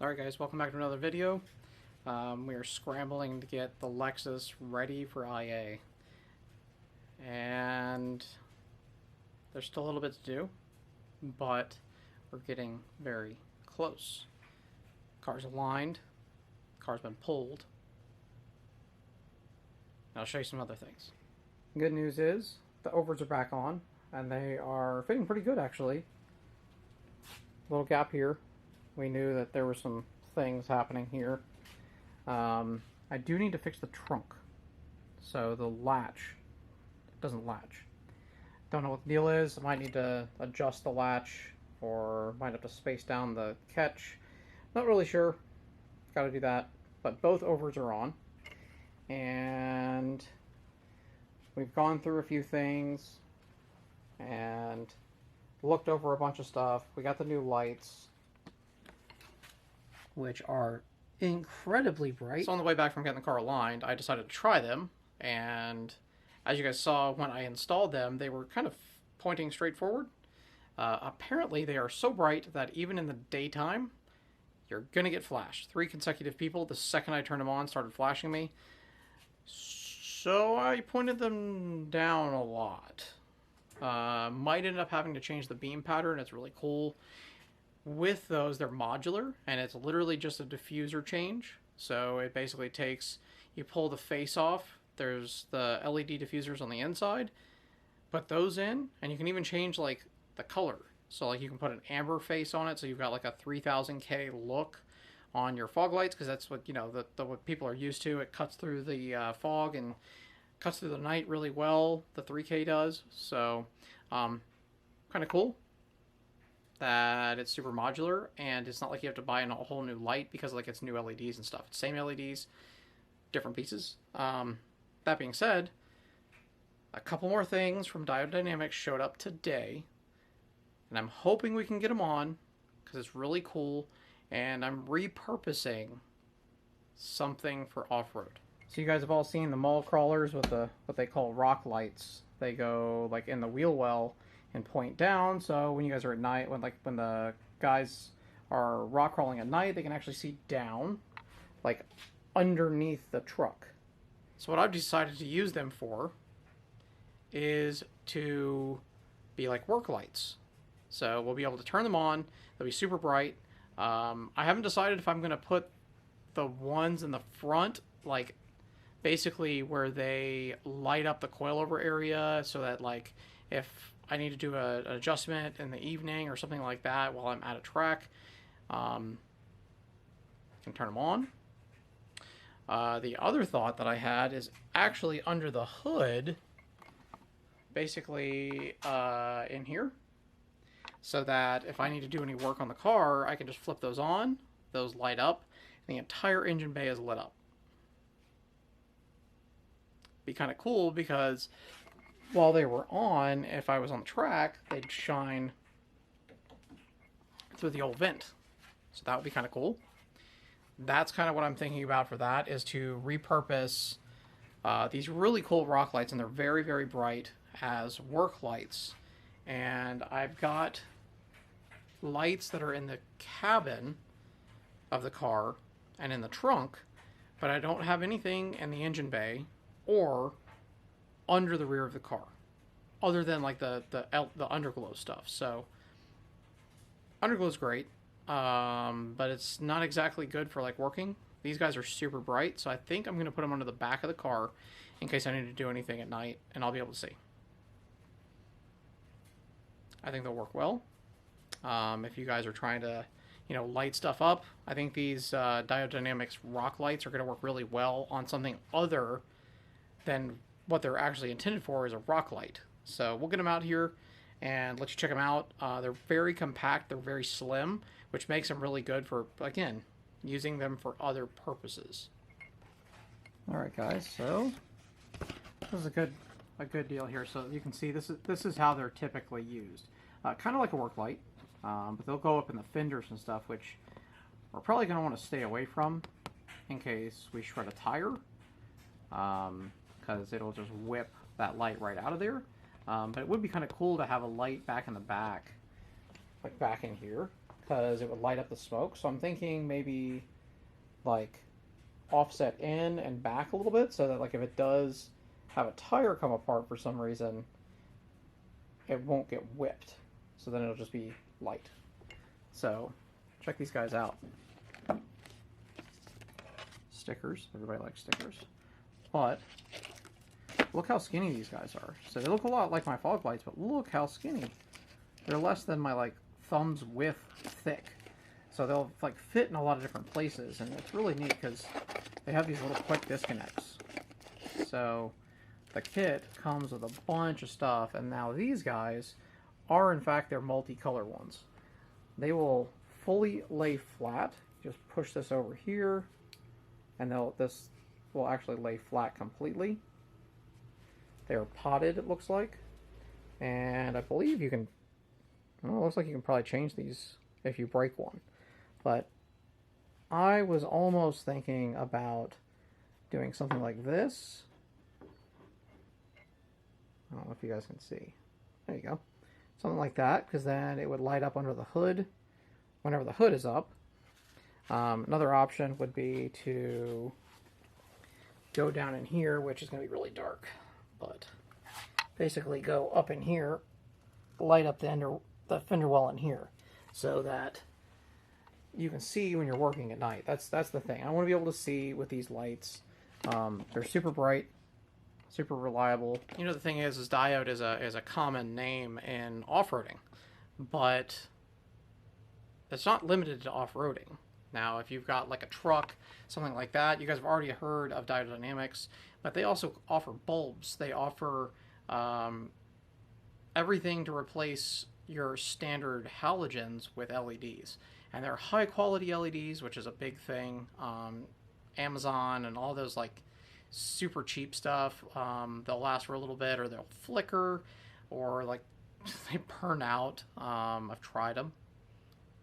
Alright guys, welcome back to another video. We are scrambling to get the Lexus ready for IA. And there's still a little bit to do, but we're getting very close. Car's aligned, car's been pulled. And I'll show you some other things. Good news is, the overs are back on, and they are fitting pretty good actually. Little gap here. We knew that there were some things happening here. I do need to fix the trunk. So the latch doesn't latch. Don't know what the deal is. I might need to adjust the latch or might have to space down the catch. Not really sure. Got to do that. But both overs are on. And we've gone through a few things and looked over a bunch of stuff. We got the new lights, which are incredibly bright. So on the way back from getting the car aligned, I decided to try them, and as you guys saw when I installed them, they were kind of pointing straight forward. Apparently they are so bright that even in the daytime, you're gonna get flashed. 3 consecutive people, the second I turned them on, started flashing me. So I pointed them down a lot. Might end up having to change the beam pattern. It's really cool. With those, they're modular, and it's literally just a diffuser change. So it basically takes, you pull the face off, there's the LED diffusers on the inside, put those in, and you can even change like the color. So like you can put an amber face on it, so you've got like a 3000K look on your fog lights, because that's what, you know, what people are used to. It cuts through the fog and cuts through the night really well. The 3K does. So kind of cool that it's super modular, and it's not like you have to buy a whole new light because like it's new LEDs and stuff. It's same LEDs, different pieces. That being said, a couple more things from Diode Dynamics showed up today, and I'm hoping we can get them on because it's really cool, and I'm repurposing something for off-road. So you guys have all seen the mall crawlers with the what they call rock lights. They go like in the wheel well and point down, so when you guys are at night, when the guys are rock crawling at night, they can actually see down, like underneath the truck. So what I've decided to use them for is to be like work lights. So we'll be able to turn them on, they'll be super bright. I haven't decided if I'm going to put the ones in the front, like basically where they light up the coilover area, so that like if I need to do an adjustment in the evening or something like that while I'm at a track, I can turn them on. The other thought that I had is actually under the hood, basically in here, so that if I need to do any work on the car, I can just flip those on, those light up, and the entire engine bay is lit up. Be kind of cool because while they were on, if I was on the track, they'd shine through the old vent. So that would be kind of cool. That's kind of what I'm thinking about for that, is to repurpose these really cool rock lights, and they're very, very bright, as work lights. And I've got lights that are in the cabin of the car and in the trunk, but I don't have anything in the engine bay or under the rear of the car, other than like the underglow stuff. So underglow's great, but it's not exactly good for like working. These guys are super bright, so I think I'm going to put them under the back of the car in case I need to do anything at night, and I'll be able to see. I think they'll work well. If you guys are trying to, you know, light stuff up, I think these Diode Dynamics rock lights are going to work really well on something other than what they're actually intended for, is a rock light. So we'll get them out here and let you check them out. They're very compact, they're very slim, which makes them really good for, again, using them for other purposes. Alright guys, so this is a good deal here. So you can see this is how they're typically used. Kind of like a work light, but they'll go up in the fenders and stuff, which we're probably going to want to stay away from in case we shred a tire. Because it'll just whip that light right out of there. But it would be kind of cool to have a light back in the back, like back in here, because it would light up the smoke. So I'm thinking maybe like offset in and back a little bit so that like if it does have a tire come apart for some reason, it won't get whipped. So then it'll just be light. So check these guys out. Stickers. Everybody likes stickers. But look how skinny these guys are. So they look a lot like my fog lights, but look how skinny. They're less than my like thumb's width thick. So they'll like fit in a lot of different places, and it's really neat because they have these little quick disconnects. So the kit comes with a bunch of stuff, and now these guys are in fact their multicolor ones. They will fully lay flat. Just push this over here, and this will actually lay flat completely. They are potted, it looks like, and I believe you can. Well, it looks like you can probably change these if you break one. But I was almost thinking about doing something like this. I don't know if you guys can see. There you go. Something like that, because then it would light up under the hood whenever the hood is up. Another option would be to go down in here, which is going to be really dark. But basically go up in here, light up the fender well in here, so that you can see when you're working at night. That's the thing. I want to be able to see with these lights. They're super bright, super reliable. You know, the thing is diode is a common name in off-roading, but it's not limited to off-roading. Now, if you've got like a truck, something like that, you guys have already heard of Diode Dynamics, but they also offer bulbs. They offer everything to replace your standard halogens with LEDs. And they're high quality LEDs, which is a big thing. Amazon and all those like super cheap stuff, they'll last for a little bit, or they'll flicker, or like they burn out. I've tried them,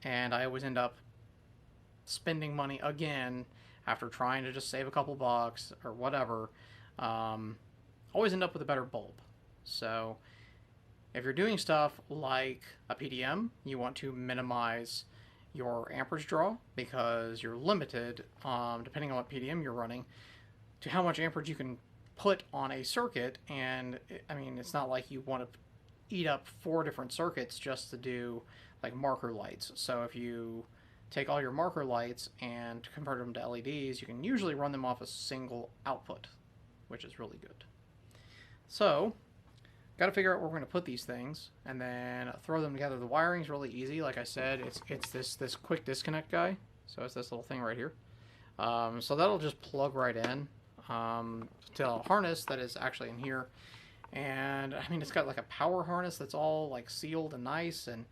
and I always end up spending money again after trying to just save a couple bucks or whatever. Always end up with a better bulb. So if you're doing stuff like a PDM, you want to minimize your amperage draw, because you're limited, depending on what PDM you're running, to how much amperage you can put on a circuit. And I mean, it's not like you want to eat up 4 different circuits just to do like marker lights. So if you take all your marker lights and convert them to LEDs, you can usually run them off a single output, which is really good. So got to figure out where we're going to put these things and then throw them together. The wiring's really easy. Like I said, it's this quick disconnect guy. So it's this little thing right here. So that'll just plug right in to a harness that is actually in here. And I mean, it's got like a power harness that's all like sealed and nice. And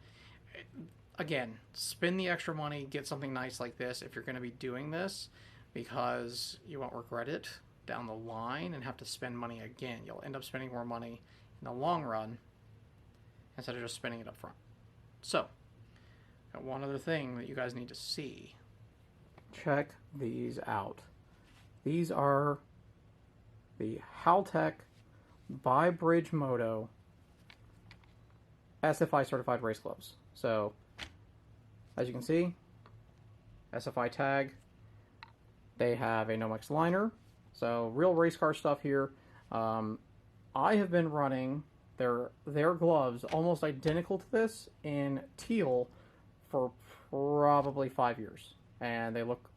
again, spend the extra money, get something nice like this if you're going to be doing this, because you won't regret it down the line and have to spend money again. You'll end up spending more money in the long run instead of just spending it up front. So, got one other thing that you guys need to see. Check these out. These are the Haltech by Bridgemoto SFI certified race gloves. So, as you can see, SFI tag. They have a Nomex liner. So, real race car stuff here. I have been running their gloves almost identical to this in teal for probably 5 years. And they look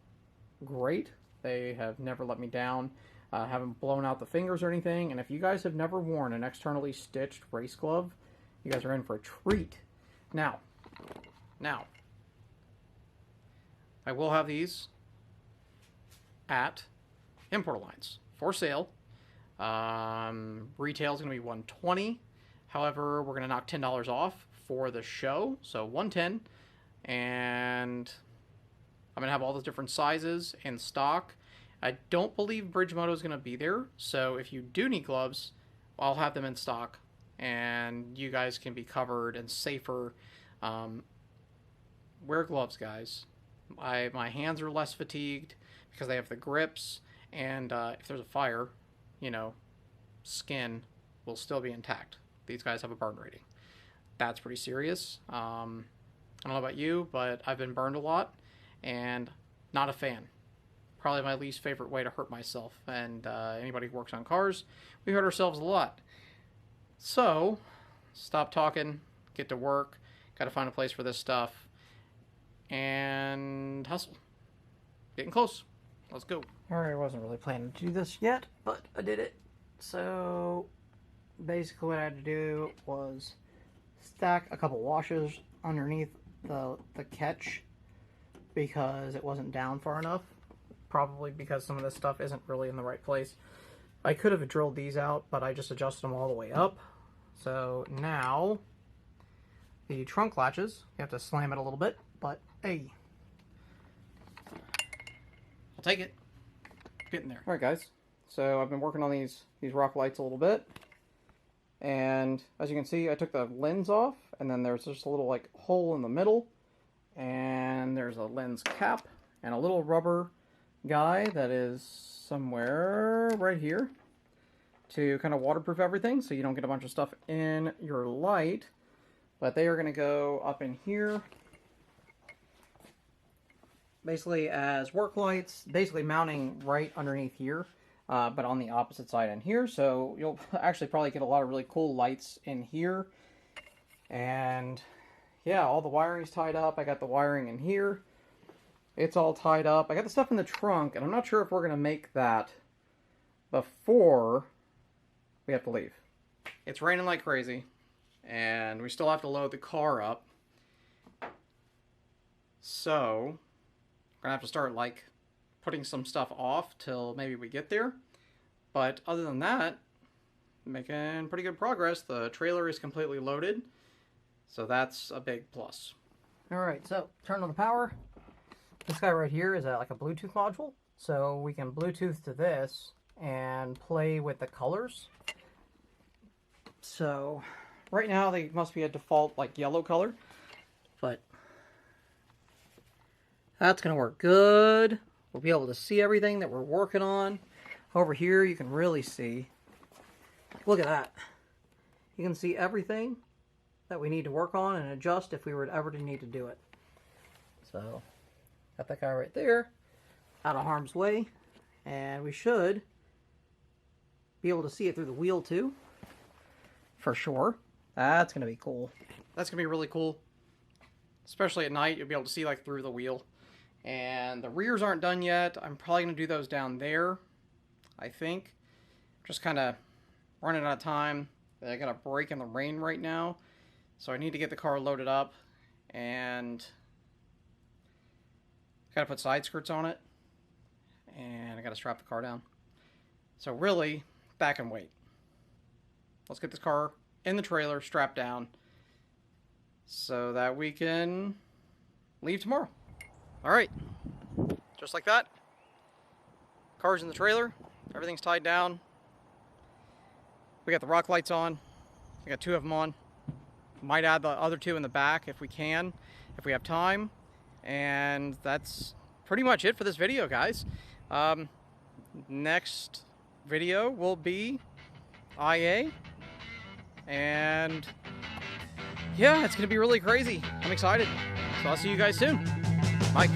great. They have never let me down. Haven't blown out the fingers or anything. And if you guys have never worn an externally stitched race glove, you guys are in for a treat. Now, I will have these at Import Alliance for sale. Retail is going to be $120. However, we're going to knock $10 off for the show, so $110. And I'm going to have all those different sizes in stock. I don't believe Bridgemoto is going to be there, so if you do need gloves, I'll have them in stock, and you guys can be covered and safer. Wear gloves, guys. My hands are less fatigued because they have the grips, and if there's a fire, you know, skin will still be intact. These guys have a burn rating. That's pretty serious. I don't know about you, but I've been burned a lot, and not a fan. Probably my least favorite way to hurt myself, and anybody who works on cars, we hurt ourselves a lot. So, stop talking, get to work, gotta find a place for this stuff, and hustle. Getting close. Let's go. Alright, I wasn't really planning to do this yet, but I did it. So, basically what I had to do was stack a couple washers underneath the catch because it wasn't down far enough. Probably because some of this stuff isn't really in the right place. I could have drilled these out, but I just adjusted them all the way up. So now, the trunk latches, you have to slam it a little bit, but hey. I'll take it. Getting there. Alright guys, so I've been working on these rock lights a little bit. And as you can see, I took the lens off, and then there's just a little like hole in the middle. And there's a lens cap, and a little rubber guy that is somewhere right here to kind of waterproof everything so you don't get a bunch of stuff in your light. But they are going to go up in here basically as work lights, basically mounting right underneath here, but on the opposite side in here. So you'll actually probably get a lot of really cool lights in here. And yeah, all the wiring's tied up. I got the wiring in here. It's all tied up. I got the stuff in the trunk, and I'm not sure if we're going to make that before we have to leave. It's raining like crazy, and we still have to load the car up. So, we're going to have to start, like, putting some stuff off till maybe we get there. But other than that, making pretty good progress. The trailer is completely loaded, so that's a big plus. Alright, so turn on the power. This guy right here is like a Bluetooth module, so we can Bluetooth to this and play with the colors. So right now they must be a default like yellow color, but that's gonna work good. We'll be able to see everything that we're working on. Over here you can really see, look at that. You can see everything that we need to work on and adjust if we were ever to need to do it. So got that guy right there, out of harm's way, and we should be able to see it through the wheel too, for sure. That's going to be cool. That's going to be really cool, especially at night. You'll be able to see like through the wheel. And the rears aren't done yet. I'm probably going to do those down there, I think. Just kind of running out of time. I got a break in the rain right now, so I need to get the car loaded up and gotta put side skirts on it, and I gotta strap the car down. So really, back and wait. Let's get this car in the trailer, strapped down, so that we can leave tomorrow. Alright, just like that. Car's in the trailer, everything's tied down. We got the rock lights on. I got 2 of them on. Might add the other 2 in the back if we can, if we have time. And that's pretty much it for this video, guys. Next video will be IA. And yeah, it's going to be really crazy. I'm excited. So I'll see you guys soon. Bye.